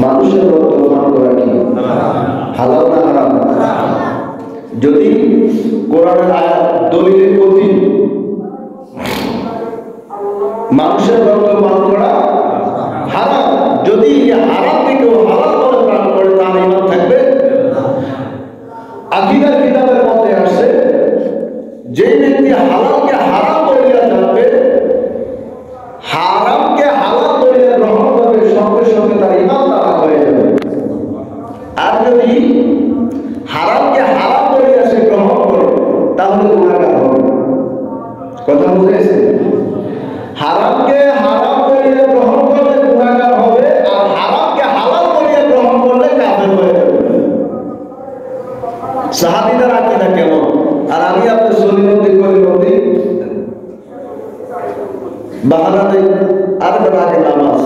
মানুষের রক্ত পান করা কি হালাল না হারাম? যদি কোরআনের আয়াত দলিলের প্রতি মানুষের রক্ত পান করা হারাম, যদি হারাম থেকেও হালাল করে পান করে তার ঈমান থাকবে। আকীদার কিতাবের মধ্যে আসছে যে ব্যক্তি হালালকে হারাম বলিয়া জানবে, হারামকে হালাল বলিয়া গ্রহণ করবে, সঙ্গে সঙ্গে তার ঈমান তারা হয়ে যাবে। আর যদি হারামকে হারাম বলিয়া সে গ্রহণ করে তাহলে গুনাহগার হবে। কথা বুঝেছে? হারামকে হারাম বলিয়া গ্রহণ করলে গুনাহগার হবে, আর হারামকে হালাল বলিয়া গ্রহণ করলে কাফের হয়ে যাবে। সাহাবীদের আকীদা কেমন? আর আমি আপনার সলিমতি করিমতি বাহানা দেই আর আগে নামাজ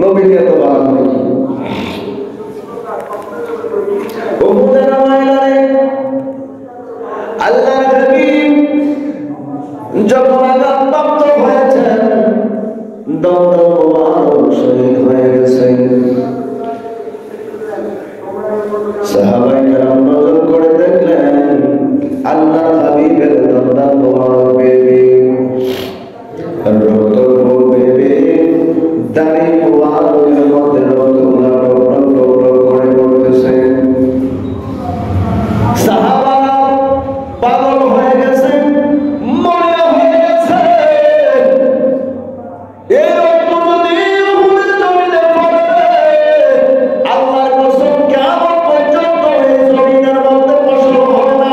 নবীকে তো বাহানা দেই উম্মতের নামাইলারে আল্লাহর হাবিব যখন আঘাতপ্রাপ্ত হয়েছেন, দমদম মুবারক শহীদ হয়ে গেছেন, সাহাবায়ে কেরাম নজর করে দেখলেন আল্লাহর হাবিবের দমদম মুবারক বেবে রক্ত বেবে দাড়ি মুবারকের মধ্যে রক্তগুলো টপ করে পড়তেছে। সাহাবারা পাগল হয়ে গেছে, মরিয়া হয়ে গেছে। এই রক্ত যদি উহুদের জমিনে পড়ে, আল্লাহর কসম কিয়ামত পর্যন্ত এই জমিনের মধ্যে ফসল হবে না।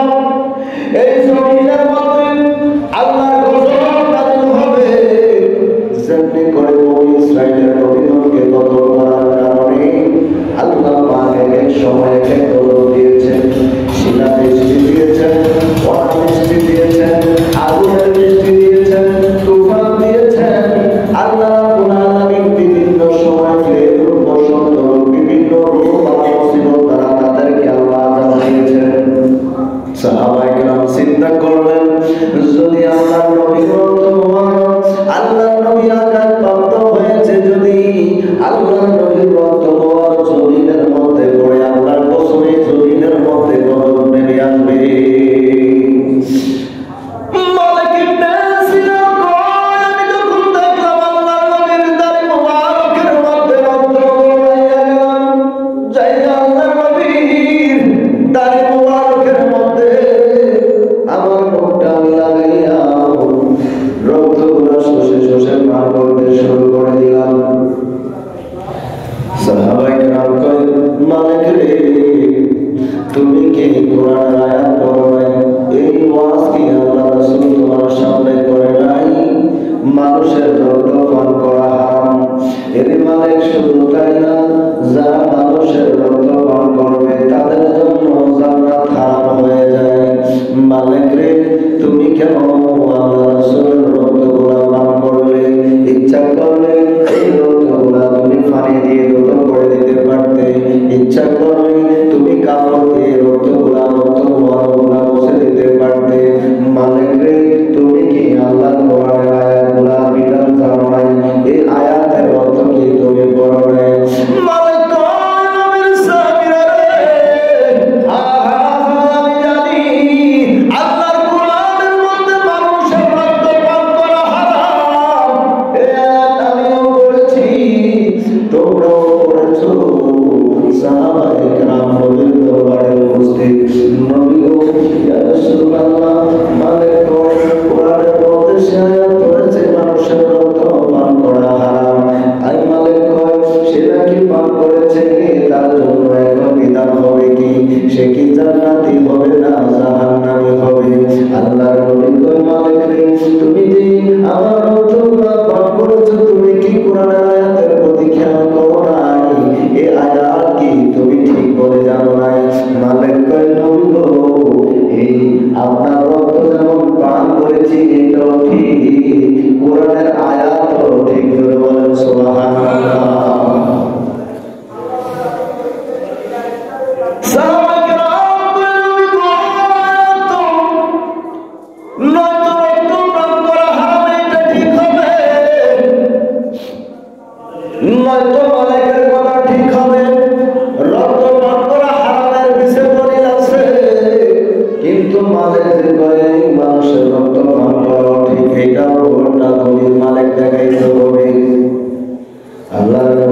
এই জমিনের মধ্যে আল্লাহর গজব নাযিল হবে। যেমনি করে বনি ইসরাইলের নবীগণকে কতল করার কারণে আল্লাহ পাক এক সময় এক দল দিয়েছেন, শিলা বৃষ্টি দিয়েছেন, অনাবৃষ্টি দিয়েছেন, আগুনের বৃষ্টি দিয়েছেন, তুফান দিয়েছেন। আল্লাহ রাব্বুল আলামিন বিভিন্ন সময় ফেরুন বসন্ত বিভিন্ন রোগ আর মুসিবত দ্বারা তাদেরকে আল্লাহ আযাব দিয়েছেন। সাহাবায়ে কেরাম চিন্তা করলেন, যদি আল্লাহর নবী আল্লাহর নবী আঘাতপ্রাপ্ত হয়েছে, যদি আল্লাহর নবীর রক্ত জমিনের মধ্যে পড়ে, আল্লাহর কসমে জমিনের মধ্যে গজব নেমে আসবে। মালিক ইবনে সিনান কয়, আমি যখন দেখলাম আল্লাহর নবীর দাড়ি মুবারকের মধ্যে রক্ত গড়াইয়া গেলাম, যাইয়া আল্লাহর নবীর দাড়ি মুবারকের মধ্যে আমার মুখটা লাগাইয়া রক্তগুলো শোষে শোষে পার করতে শুরু করে দিলাম। সাহাবায়ে কেরাম কয়, মালিক রে, তুমি কি কোরআনের আয়াত পড়ো নাই? এই ওয়াজ কি আল্লাহ রাসূল তোমার সামনে করে নাই? মানুষের রক্ত পান করা হারাম। এর মালিক শুধু তাই না, যারা মানুষের রক্ত পান করবে তাদের জন্য জান্নাত হারাম হয়ে যায়। মালিক রে, তুমি কেন আল্লাহ রাসূলের রক্তগুলো পান করলে? ইচ্ছা করলে এই রক্তগুলো তুমি পানি দিয়ে রক্ত করে দিতে পারতে, ইচ্ছা করলে তুমি কাপড় দিয়ে রক্তগুলো মুছে দিতে পারতে। মালিক রে, তুমি কি আল্লাহর কোরআনের আয়াতগুলো বিধান জানো নাই? এই আয়াতের অর্থ কি তুমি পড়ো নাই? মালিক কয়, নবীর সাহাবীরা রে, আমি জানি আল্লাহর কোরআনের মধ্যে মানুষের রক্ত পান করা হারাম। এই আয়াত আমিও পড়েছি, তোমরাও পড়েছো। সাহাবায়ে কেরাম নবীর দরবারে উপস্থিত, নবী গো, ইয়া রাসূলুল্লাহ, মালিক কয়, কোরআনের মধ্যে সে আয়াত পড়েছে মানুষের রক্ত পান করা হারাম। আই মালিক কয়, সে নাকি পান করেছে, তার জন্য এখন বিধান হবে কি? সে কি জান্নাতি হবে না জাহান্নামী হবে? আল্লাহর নবী কয়, মালিক রে, তুমি যে আমার রক্তগুলো পান করেছো, তুমি কি কোরআনের আয়াতের প্রতি খেয়াল করো নাই? এই আয়াত কি তুমি ঠিক বলে জানো নাই? মালিক কয়, নবী গো, এই আপনার রক্ত যেমন পান করেছি এটাও ঠিক, কোরআনের আয়াতও ঠিক। করে বলেন সুবহানাল্লাহ। নয়তো মালিকের কথা ঠিক হবে।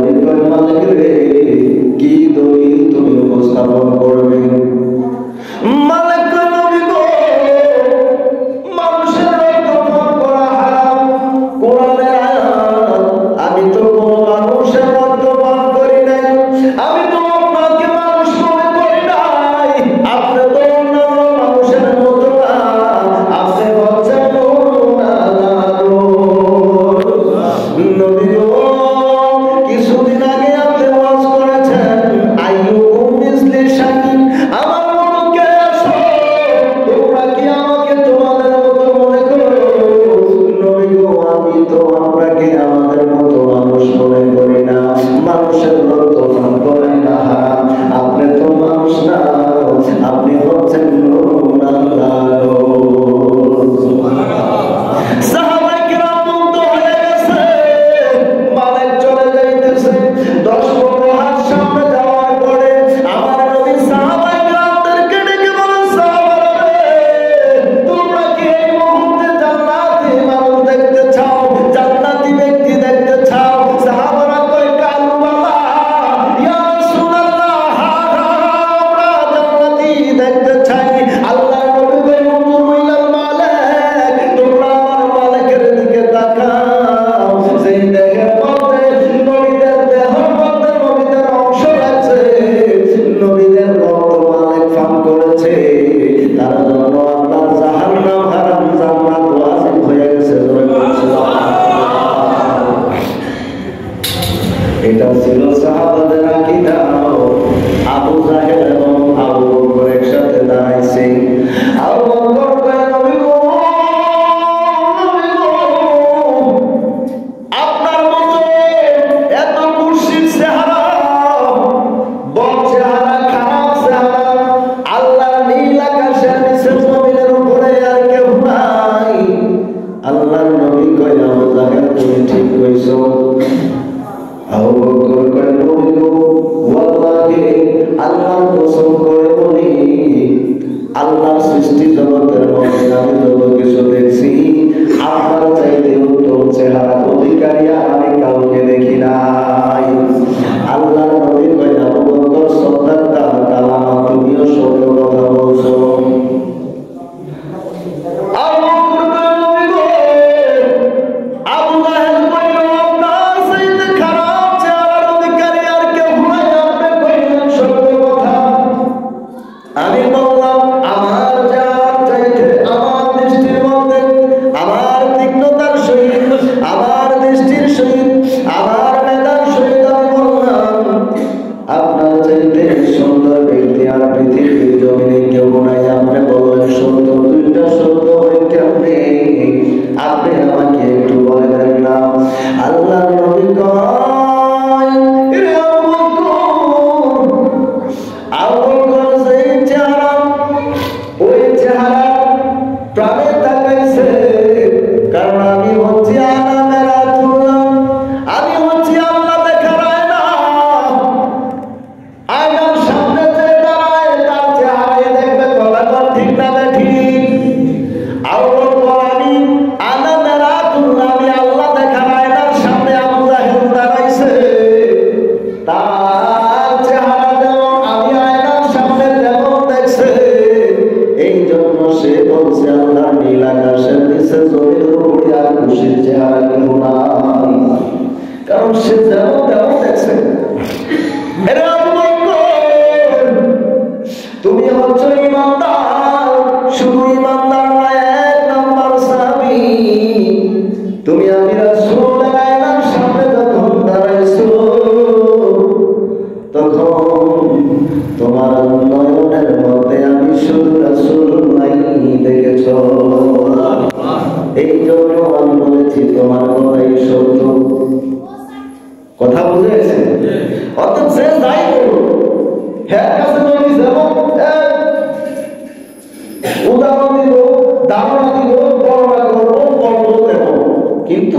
নবী কয় মালিক রে কি দলিল তুমি উপস্থাপন করবে? মালিক কয় নবী গো মানুষের রক্ত পান করা হারাম, কোরআনের আয়াত। আমি তো কোনো মানুষের রক্ত পান করি নাই, আমি তো আপনাকে মানুষ মনে করি নাই, আপনি তো অন্য মানুষের মতো না, আপনি হচ্ছেন নবী গো। কিছুদিন আগে আপনি ওয়াজ করেছেন আইয়ুকুম মিসলি শাকিন, আমার মতো কে আছো? তোমরা কি আমাকে তোমাদের মতো মনে করো? নবী গো আমি তো আপনাকে আমাদের মতো মানুষ মনে করি না, মানুষের রক্ত পান করে না হারাম, আপনি তো মানুষ না, আপনি হচ্ছেন নূরুন আল্লাহ। সাহাবায়ে কিরাম মুগ্ধ হয়ে গেছে, মালিক চলে যাইতেছে। 10-15 হাত সামনে যাওয়ার পরে আমার নবী সাহাবায়ে কিরামদেরকে ডেকে বলেন, সাহাবারা রে, তোমরা কি এই মুহূর্তে জান্নাতি মানুষ দেখতে চাও, জান্নাতি ব্যক্তি দেখতে চাও? সাহাবারা কয় কালু বাবা ইয়া রাসূলুল্লাহ, আমরা জান্নাতি দেখতে চাই। আল্লাহর নবী কয় উনজুরু ইলাল মালিক, তোমরা আমার মালিকের দিকে তাকাও। যেই দেহের মধ্যে নবীদের দেহের মধ্যে নবীদের অংশ আছে, নবীদের রক্ত মালিক পান করেছে, তার জন্য আল্লাহর জাহান্নাম হারাম, জান্নাত ওয়াজিব হয়ে গেছে। এটা ছিল সাহাবাদের আকীদা। আবু জাহেল এবং আবু বকর একসাথে দাঁড়াইছে। আবু বকর কয় নবী গো, নবী গো, আপনার মতো এত কুৎসিত চেহারা, বদ চেহারা, খারাপ চেহারা আল্লাহর নীল আকাশের নিচে জমিনের উপরে আর কেউ নাই। আল্লাহর নবী কয় আবু জাহেল তুমি ঠিক কইছো। আবু বকর কয় নবী গো ওয়াল্লাহি আল্লাহর কসম করে বলি, আল্লাহর সৃষ্টি জগতের মধ্যে আমি যত কিছু দেখছি, আপনার চাইতে উত্তম চেহারা অধিকারী আর আমি কাউকে দেখি নাই। আল্লাহর নবী কয় আবু বকর সাদাক্তা কালামা, তুমিও সত্য কথা বলছো। আবু বকর কয় নবী গো, আবু জাহেল কইল আপনার চাইতে খারাপ চেহারার অধিকারী আর কেউ নাই, আপনি কইলেন সত্য কথা। আমি বললাম আমার যার চাইতে আমার দৃষ্টির মধ্যে, আমার তীক্ষ্ণতার সহিত, আমার দৃষ্টির সহিত, আমার মেধার সহিত আমি বললাম আপনার চাইতে সুন্দর ব্যক্তি আর পৃথিবীর জমিনে কেউ নাই। আপনি বললেন সত্য, দুইটা সত্য হইতে আপনি আমাকে একটু বলে দেন না। আল্লাহ নবী কয় রে আবু বকর, আবু বকর যেই চেহারা, ওই চেহারা প্রাণে তাকাইছে, কারণ আমি হচ্ছি আনামের আতুল্লাহ, আমি হচ্ছি আল্লাহ দেখার আয়না। আয়নার সামনে যে দাঁড়ায় তার চেহারায় দেখবে, কথা কর ঠিক না ঠিক? আবু বকর আমি আনামের আতুল্লাহ, আমি আল্লাহ দেখার আয়নার সামনে আবু জাহেল দাঁড়াইছে, তার চেহারা যেমন আমি আয়নার সামনে যেমন দেখছে, এই জন্য সে বলছে আল্লাহর নীল আকাশের নিচে জমির উপরে আর খুশির চেহারা কেউ নাই, কারণ সে যেমন তেমন দেখছে। এরে আবু বকর, তুমি হচ্ছ ইমানদার, শুধু ইমানদার না, 1 নাম্বার সাহাবী। তুমি আমি রাসূলের আয়নার সামনে যখন দাঁড়াইছো, তখন তোমার নয়নের মধ্যে আমি শুধু রাসূলুল্লাহ দেখেছ। এই জন্য আমি বলেছি তোমার কথাই সত্য। কথা বুঝে গেছে? অর্থাৎ যে যাই করুক, হ্যাঁ কাছে নবী যেমন উদাহরণ দিব, ধারণা দিব, বর্ণনা করবো, বলবো তেমন, কিন্তু